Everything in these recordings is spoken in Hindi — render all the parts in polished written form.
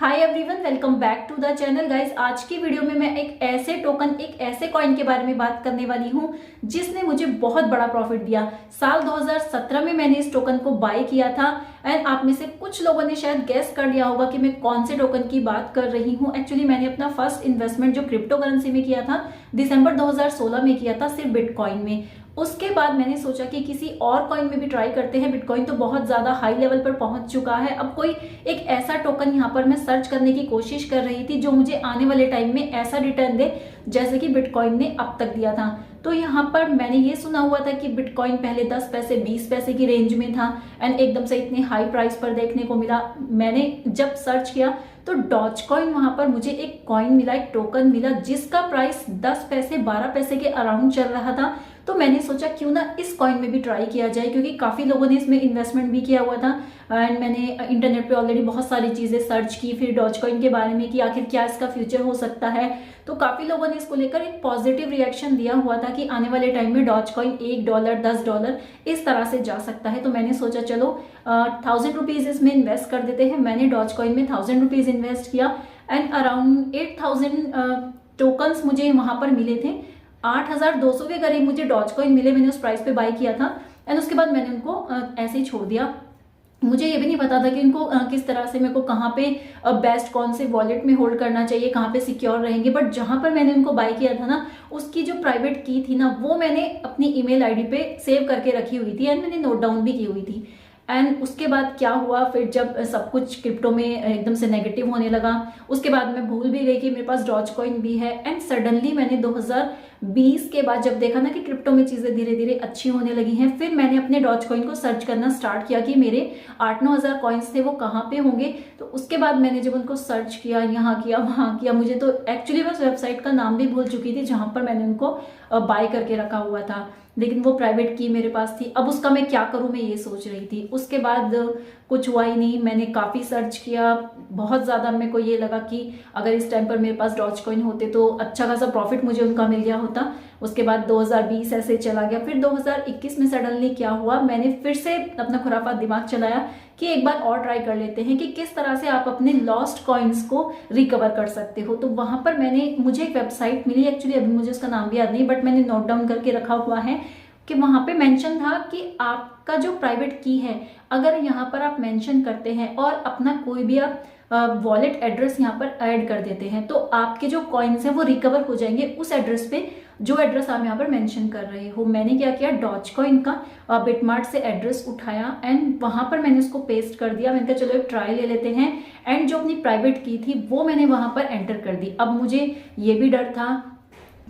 Hi everyone, welcome back to the channel guys. आज की वीडियो में मैं एक ऐसे टोकन, एक ऐसे कॉइन के बारे में बात करने वाली हूँ जिसने मुझे बहुत बड़ा प्रॉफिट दिया। साल 2017 में मैंने इस टोकन को बाय किया था एंड आप में से कुछ लोगों ने शायद गेस कर लिया होगा कि मैं कौन से टोकन की बात कर रही हूँ। एक्चुअली मैंने अपना फर्स्ट इन्वेस्टमेंट जो क्रिप्टो करेंसी में किया था दिसंबर 2016 में किया था, सिर्फ बिटकॉइन में। उसके बाद मैंने सोचा कि किसी और कॉइन में भी ट्राई करते हैं। बिटकॉइन तो बहुत ज्यादा हाई लेवल पर पहुंच चुका है। अब कोई एक ऐसा टोकन यहाँ पर मैं सर्च करने की कोशिश कर रही थी जो मुझे आने वाले टाइम में ऐसा रिटर्न दे जैसे कि बिटकॉइन ने अब तक दिया था। तो यहाँ पर मैंने ये सुना हुआ था कि बिटकॉइन पहले 10 पैसे 20 पैसे की रेंज में था एंड एकदम से इतने हाई प्राइस पर देखने को मिला। मैंने जब सर्च किया तो डॉज कॉइन, वहां पर मुझे एक कॉइन मिला, एक टोकन मिला जिसका प्राइस 10 पैसे 12 पैसे के अराउंड चल रहा था। तो मैंने सोचा क्यों ना इस कॉइन में भी ट्राई किया जाए, क्योंकि काफी लोगों ने इसमें इन्वेस्टमेंट भी किया हुआ था एंड मैंने इंटरनेट पे ऑलरेडी बहुत सारी चीजें सर्च की, फिर डॉज कॉइन के बारे में कि आखिर क्या इसका फ्यूचर हो सकता है। तो काफी लोगों ने इसको लेकर एक पॉजिटिव रिएक्शन दिया हुआ था कि आने वाले टाइम में डॉज कॉइन $1 $10 इस तरह से जा सकता है। तो मैंने सोचा चलो 1000 रुपीज इसमें इन्वेस्ट कर देते हैं। मैंने डॉज कॉइन में 1000 रुपीज इन्वेस्ट किया एंड अराउंड 8000 टोकन्स मुझे वहां पर मिले थे। 8200 के करीब मुझे डॉज कॉइन मिले। मैंने उस प्राइस पे बाय किया था एंड उसके बाद मैंने उनको ऐसे ही छोड़ दिया। मुझे ये भी नहीं पता था कि इनको किस तरह से, मेरे को कहाँ पे बेस्ट कौन से वॉलेट में होल्ड करना चाहिए, कहाँ पे सिक्योर रहेंगे। बट जहां पर मैंने उनको बाय किया था ना, उसकी जो प्राइवेट की थी ना, वो मैंने अपनी ईमेल आईडी पे सेव करके रखी हुई थी एंड मैंने नोट डाउन भी की हुई थी। एंड उसके बाद क्या हुआ, फिर जब सब कुछ क्रिप्टो में एकदम से नेगेटिव होने लगा, उसके बाद मैं भूल भी गई कि मेरे पास डॉज कॉइन भी है। एंड सडनली मैंने 2020 के बाद जब देखा ना कि क्रिप्टो में चीजें धीरे धीरे अच्छी होने लगी हैं, फिर मैंने अपने डॉज कॉइन को सर्च करना स्टार्ट किया कि मेरे 8-9 हजार कॉइन्स थे वो कहाँ पे होंगे। तो उसके बाद मैंने जब उनको सर्च किया, यहाँ किया वहां किया, मुझे तो एक्चुअली मैं उस वेबसाइट का नाम भी भूल चुकी थी जहां पर मैंने उनको बाय करके रखा हुआ था, लेकिन वो प्राइवेट की मेरे पास थी। अब उसका मैं क्या करूं, मैं ये सोच रही थी। उसके बाद कुछ हुआ ही नहीं। मैंने काफी सर्च किया, बहुत ज्यादा मेरे को ये लगा कि अगर इस टाइम पर मेरे पास डॉज कॉइन होते तो अच्छा खासा प्रॉफिट मुझे उनका मिल गया होता। उसके बाद 2020 ऐसे चला गया। फिर 2021 में सडनली क्या हुआ, मैंने फिर से अपना खुराफात दिमाग चलाया कि एक बार और ट्राई कर लेते हैं कि किस तरह से आप अपने लॉस्ट कॉइन्स को रिकवर कर सकते हो। तो वहां पर मुझे एक वेबसाइट मिली, एक्चुअली अभी मुझे उसका नाम भी याद नहीं, बट मैंने नोट डाउन करके रखा हुआ है कि वहां पे मेंशन था कि आपका जो प्राइवेट की है, अगर यहाँ पर आप मेंशन करते हैं और अपना कोई भी आप वॉलेट एड्रेस यहाँ पर ऐड कर देते हैं, तो आपके जो कॉइन्स हैं वो रिकवर हो जाएंगे उस एड्रेस पे जो एड्रेस आप यहाँ पर मेंशन कर रहे हो। मैंने क्या किया, डॉज कॉइन का बिटमार्ट से एड्रेस उठाया एंड वहां पर मैंने उसको पेस्ट कर दिया। मैंने कहा चलो एक ट्राई ले लेते हैं एंड जो अपनी प्राइवेट की थी वो मैंने वहां पर एंटर कर दी। अब मुझे ये भी डर था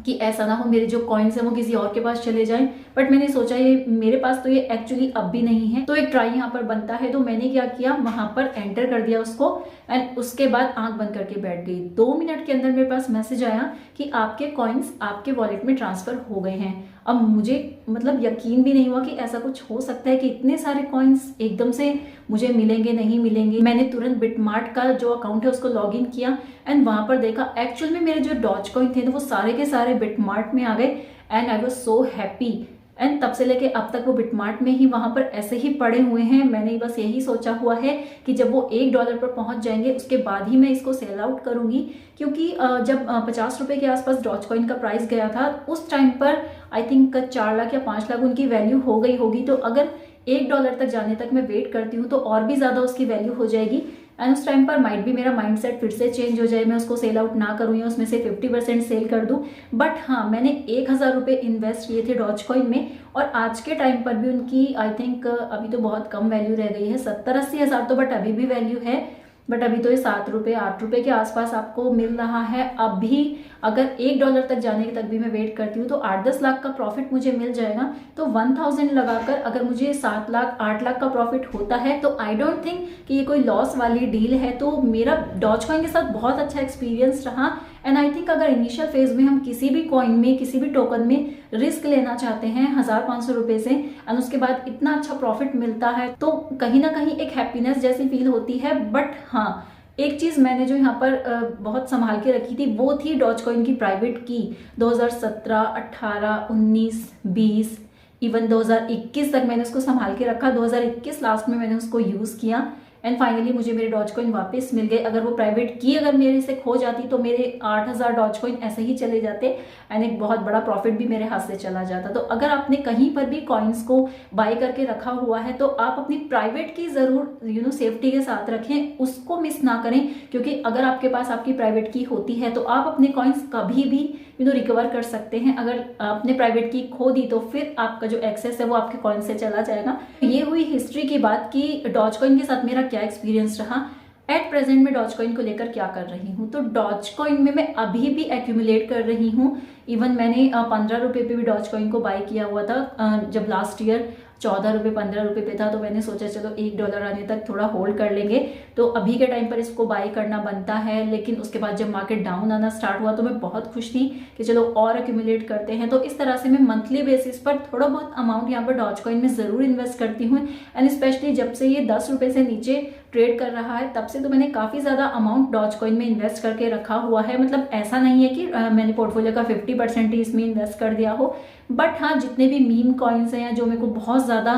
कि ऐसा ना हो मेरे जो कॉइन्स है वो किसी और के पास चले जाएं, बट मैंने सोचा ये मेरे पास तो ये एक्चुअली अब भी नहीं है, तो एक ट्राई यहाँ पर बनता है। तो मैंने क्या किया, वहां पर एंटर कर दिया उसको एंड उसके बाद आंख बंद करके बैठ गई। 2 मिनट के अंदर मेरे पास मैसेज आया कि आपके कॉइन्स आपके वॉलेट में ट्रांसफर हो गए हैं। अब मुझे मतलब यकीन भी नहीं हुआ कि ऐसा कुछ हो सकता है कि इतने सारे कॉइन्स एकदम से मुझे मिलेंगे, नहीं मिलेंगे। मैंने तुरंत बिटमार्ट का जो अकाउंट है उसको लॉग इन किया एंड वहां पर देखा एक्चुअल में मेरे जो डॉज कॉइन थे वो सारे के सारे बिटमार्ट में आ गए and I was so happy. And तब से लेके अब तक वो बिटमार्ट में ही वहां पर ऐसे ही पड़े हुए हैं। मैंने बस यही सोचा हुआ है कि जब वो $1 पर पहुंच जाएंगे उसके बाद ही मैं इसको सेल आउट करूंगी, क्योंकि जब 50 रुपए के आसपास डॉज कॉइन का प्राइस गया था उस टाइम पर आई थिंक 4 लाख या 5 लाख उनकी वैल्यू हो गई होगी। तो अगर $1 तक जाने तक मैं वेट करती हूँ तो और भी ज्यादा उसकी वैल्यू हो जाएगी एंड उस टाइम पर माइट भी मेरा माइंडसेट फिर से चेंज हो जाए, मैं उसको सेल आउट ना करूँ या उसमें से 50% सेल कर दूं। बट हाँ, मैंने 1000 रुपये इन्वेस्ट किए थे डॉज कॉइन में और आज के टाइम पर भी उनकी आई थिंक अभी तो बहुत कम वैल्यू रह गई है, 70-80 हजार तो बट अभी भी वैल्यू है। बट अभी तो ये 7 रुपये 8 रुपये के आसपास आपको मिल रहा है। अभी अगर $1 तक जाने तक भी मैं वेट करती हूँ तो 8-10 लाख का प्रॉफिट मुझे मिल जाएगा। तो 1000 लगाकर अगर मुझे 7 लाख 8 लाख का प्रॉफिट होता है तो आई डोंट थिंक कि ये कोई लॉस वाली डील है। तो मेरा डॉज कॉइन के साथ बहुत अच्छा एक्सपीरियंस रहा एंड आई थिंक अगर इनिशियल फेज में हम किसी भी कॉइन में, किसी भी टोकन में रिस्क लेना चाहते हैं 1500 रुपए से एंड उसके बाद इतना अच्छा प्रॉफिट मिलता है तो कहीं ना कहीं एक हैप्पीनेस जैसी फील होती है। बट हाँ, एक चीज मैंने जो यहाँ पर बहुत संभाल के रखी थी वो थी डॉज कॉइन की प्राइवेट की। 2017, 18, 19, 20, इवन 2021 तक मैंने उसको संभाल के रखा। 2021 लास्ट में मैंने उसको यूज किया एंड फाइनली मुझे मेरे डॉज कॉइन वापस मिल गए। अगर वो प्राइवेट की अगर मेरे से खो जाती तो मेरे 8000 डॉज कॉइन ऐसे ही चले जाते एंड एक बहुत बड़ा प्रॉफिट भी मेरे हाथ से चला जाता। तो अगर आपने कहीं पर भी कॉइन्स को बाय करके रखा हुआ है तो आप अपनी प्राइवेट की जरूर सेफ्टी के साथ रखें, उसको मिस ना करें, क्योंकि अगर आपके पास आपकी प्राइवेट की होती है तो आप अपने कॉइन्स कभी भी रिकवर कर सकते हैं। अगर आपने प्राइवेट की खो दी तो फिर आपका जो एक्सेस है वो आपके कॉइन से चला जाएगा। ये हुई हिस्ट्री की बात कि डॉज कॉइन के साथ मेरा क्या एक्सपीरियंस रहा। एट प्रेजेंट में डॉज कॉइन को लेकर क्या कर रही हूँ, तो डॉज कॉइन में मैं अभी भी एक्यूमुलेट कर रही हूँ। इवन मैंने 15 रुपए पे भी डॉज कॉइन को बाय किया हुआ था। जब लास्ट ईयर 14 रुपए 15 रुपए पे था तो मैंने सोचा चलो $1 आने तक थोड़ा होल्ड कर लेंगे। तो अभी के टाइम पर इसको बाय करना बनता है, लेकिन उसके बाद जब मार्केट डाउन आना स्टार्ट हुआ तो मैं बहुत खुश थी कि चलो और एक्यूमुलेट करते हैं। तो इस तरह से मैं मंथली बेसिस पर थोड़ा बहुत अमाउंट यहाँ पर डॉज कॉइन में जरूर इन्वेस्ट करती हूँ। एंड स्पेशली जब से ये 10 रुपए से नीचे ट्रेड कर रहा है तब से तो मैंने काफी ज्यादा अमाउंट डॉज कॉइन में इन्वेस्ट करके रखा हुआ है। मतलब ऐसा नहीं है कि मैंने पोर्टफोलियो का 50% ही इसमें इन्वेस्ट कर दिया हो, बट हाँ जितने भी मीम कॉइन्स हैं जो मेरे को बहुत ज्यादा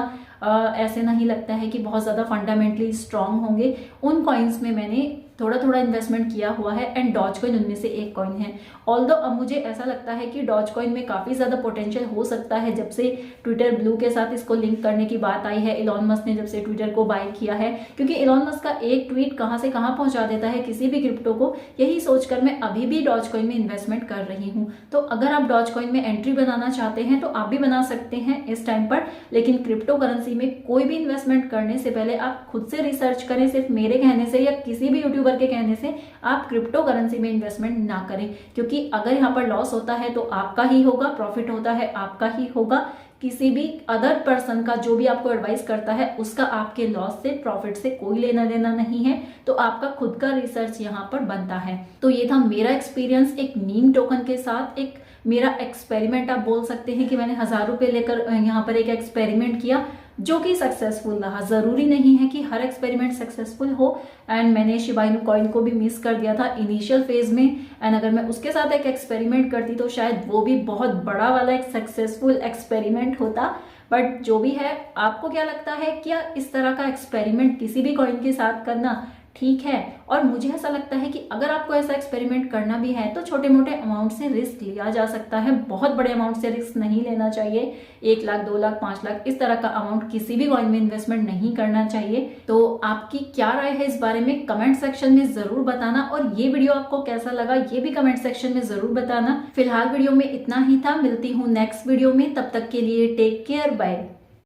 ऐसे नहीं लगता है कि बहुत ज्यादा फंडामेंटली स्ट्रांग होंगे, उन कॉइन्स में मैंने थोड़ा थोड़ा इन्वेस्टमेंट किया हुआ है एंड डॉज कॉइन उनमें से एक कॉइन है। ऑल्दो अब मुझे ऐसा लगता है कि डॉज कॉइन में काफी ज्यादा पोटेंशियल हो सकता है। जब से ट्विटर ब्लू के साथ इसको लिंक करने की बात आई है, इलॉन मस्क ने जब से ट्विटर को बाय किया है, क्योंकि इलॉन मस्क का एक ट्वीट कहां से कहां पहुंचा देता है किसी भी क्रिप्टो को, यही सोचकर मैं अभी भी डॉज कॉइन में इन्वेस्टमेंट कर रही हूँ। तो अगर आप डॉज कॉइन में एंट्री बनाना चाहते हैं तो आप भी बना सकते हैं इस टाइम पर, लेकिन क्रिप्टो करेंसी में कोई भी इन्वेस्टमेंट करने से पहले आप खुद से रिसर्च करें। सिर्फ मेरे कहने से या किसी भी यूट्यूबर के कहने से आप क्रिप्टो करेंसी में इन्वेस्टमेंट ना करें, क्योंकि अगर यहाँ पर लॉस होता है तो आपका ही होगा, प्रॉफिट होता है आपका ही होगा। किसी भी अदर पर्सन का जो भी आपको एडवाइस करता है उसका आपके लॉस से प्रॉफिट से कोई लेना देना नहीं है। तो आपका खुद का रिसर्च यहाँ पर बनता है। तो ये था मेरा एक्सपीरियंस एक नीम टोकन के साथ, एक मेरा एक्सपेरिमेंट आप बोल सकते हैं कि मैंने 1000 रुपए लेकर यहाँ पर एक एक्सपेरिमेंट किया जो कि सक्सेसफुल रहा। जरूरी नहीं है कि हर एक्सपेरिमेंट सक्सेसफुल हो। एंड मैंने शिबा इनू कॉइन को भी मिस कर दिया था इनिशियल फेज में, एंड अगर मैं उसके साथ एक एक्सपेरिमेंट करती तो शायद वो भी बहुत बड़ा वाला एक सक्सेसफुल एक्सपेरिमेंट होता। बट जो भी है, आपको क्या लगता है, क्या इस तरह का एक्सपेरिमेंट किसी भी कॉइन के साथ करना ठीक है? और मुझे ऐसा लगता है कि अगर आपको ऐसा एक्सपेरिमेंट करना भी है तो छोटे मोटे अमाउंट से रिस्क लिया जा सकता है, बहुत बड़े अमाउंट से रिस्क नहीं लेना चाहिए। 1 लाख 2 लाख 5 लाख इस तरह का अमाउंट किसी भी कॉइन में इन्वेस्टमेंट नहीं करना चाहिए। तो आपकी क्या राय है इस बारे में कमेंट सेक्शन में जरूर बताना, और ये वीडियो आपको कैसा लगा ये भी कमेंट सेक्शन में जरूर बताना। फिलहाल वीडियो में इतना ही था, मिलती हूँ नेक्स्ट वीडियो में, तब तक के लिए टेक केयर, बाय।